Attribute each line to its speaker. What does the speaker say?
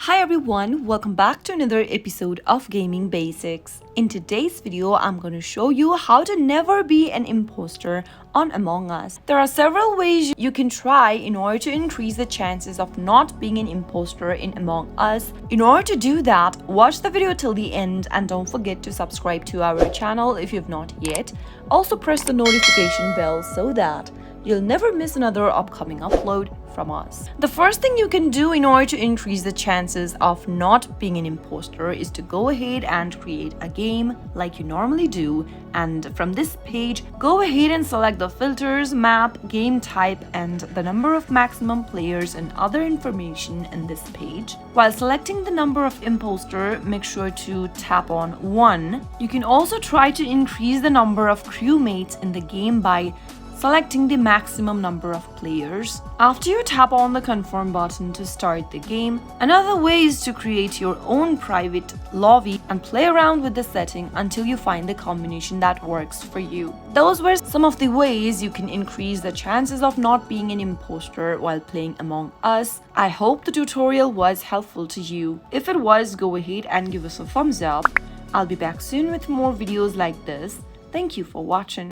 Speaker 1: Hi everyone, welcome back to another episode of Gaming Basics. In today's video, I'm going to show you how to never be an imposter on Among Us. There are several ways you can try in order to increase the chances of not being an imposter in Among Us. In order to do that, watch the video till the end and don't forget to subscribe to our channel if you've not yet. Also press the notification bell so that you'll never miss another upcoming upload from us. The first thing you can do in order to increase the chances of not being an imposter is to go ahead and create a game like you normally do, and from this page go ahead and select the filters, map, game type, and the number of maximum players and other information in this page. While selecting the number of imposter, make sure to tap on 1. You can also try to increase the number of crewmates in the game by selecting the maximum number of players. After you tap on the confirm button to start the game, another way is to create your own private lobby and play around with the setting until you find the combination that works for you. Those were some of the ways you can increase the chances of not being an imposter while playing Among Us. I hope the tutorial was helpful to you. If it was, go ahead and give us a thumbs up. I'll be back soon with more videos like this. Thank you for watching.